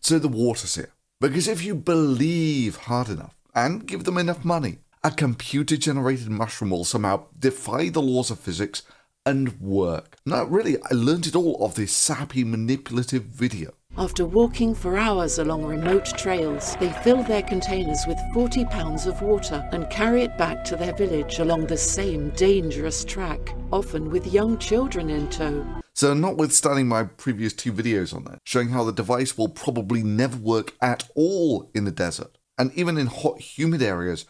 So the Waterseer. Because if you believe hard enough and give them enough money, a computer-generated mushroom will somehow defy the laws of physics and work. No, really, I learned it all off this sappy, manipulative video. After walking for hours along remote trails, they fill their containers with 40 pounds of water and carry it back to their village along the same dangerous track, often with young children in tow. So notwithstanding my previous 2 videos on that, showing how the device will probably never work at all in the desert, and even in hot, humid areas,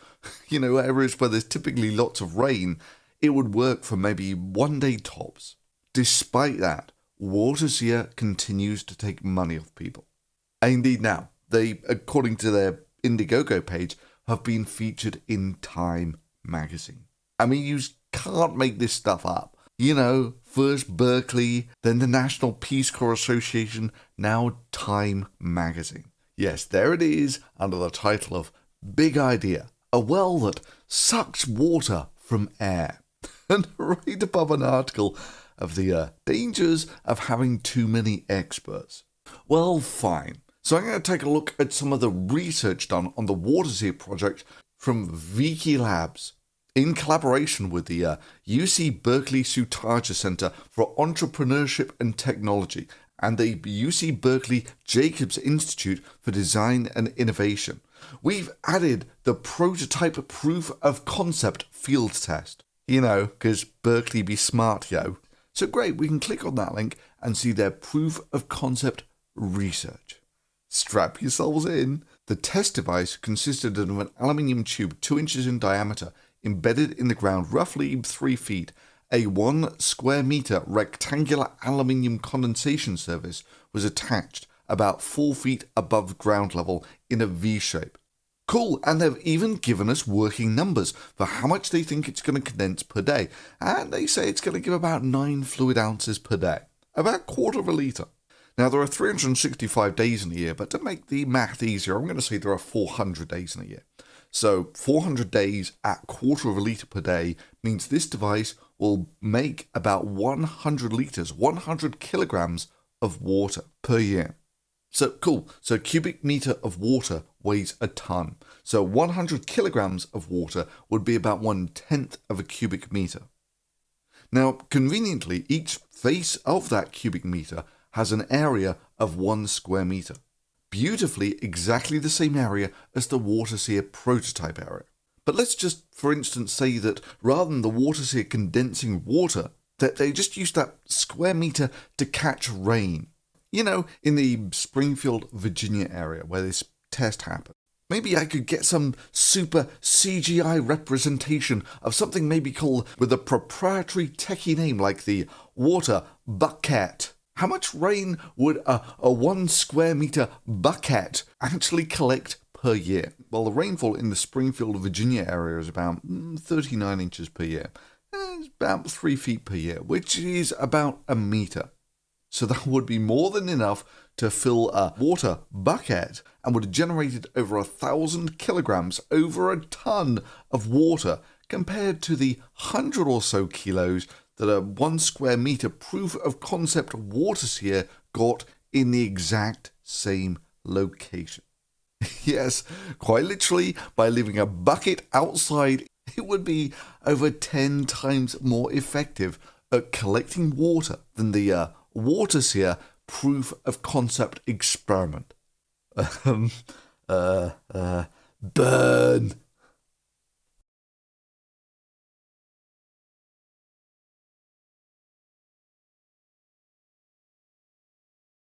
areas where there's typically lots of rain, it would work for maybe 1 day tops. Despite that, Waterseer continues to take money off people. And indeed now, they, according to their Indiegogo page, have been featured in Time magazine. I mean, you can't make this stuff up. First Berkeley, then the National Peace Corps Association, now Time magazine. Yes, there it is, under the title of Big Idea, a well that sucks water from air. And right above an article of the dangers of having too many experts. Well, fine. So I'm going to take a look at some of the research done on the Waterseer project from Viki Labs, in collaboration with the UC Berkeley Sutaja Center for Entrepreneurship and Technology and the UC Berkeley Jacobs Institute for Design and Innovation. We've added the prototype proof of concept field test. Because Berkeley be smart, yo. So great, we can click on that link and see their proof of concept research. Strap yourselves in. The test device consisted of an aluminium tube 2 inches in diameter, embedded in the ground roughly 3 feet. A 1 square meter rectangular aluminium condensation surface was attached about 4 feet above ground level in a V shape. Cool, and they've even given us working numbers for how much they think it's going to condense per day, and they say it's going to give about 9 fluid ounces per day, about 1/4 of a litre. Now there are 365 days in a year, but to make the math easier, I'm going to say there are 400 days in a year. So 400 days at 1/4 of a litre per day means this device will make about 100 litres, 100 kilograms of water per year. So cool, so cubic meter of water weighs a ton. So 100 kilograms of water would be about 1/10 of a cubic meter. Now, conveniently, each face of that cubic meter has an area of 1 square meter. Beautifully exactly the same area as the Waterseer prototype area. But let's just, for instance, say that rather than the Waterseer condensing water, that they just use that square meter to catch rain. In the Springfield, Virginia area where this test happened. Maybe I could get some super CGI representation of something maybe called with a proprietary techie name like the water bucket. How much rain would a 1 square meter bucket actually collect per year? Well, the rainfall in the Springfield, Virginia area is about 39 inches per year. It's about 3 feet per year, which is about a meter. So that would be more than enough to fill a water bucket and would have generated over 1,000 kilograms, over a ton of water, compared to the 100 or so kilos that a 1 square meter proof of concept Waterseer got in the exact same location. Yes, quite literally, by leaving a bucket outside, it would be over 10 times more effective at collecting water than the Waterseer proof of concept experiment. Burn.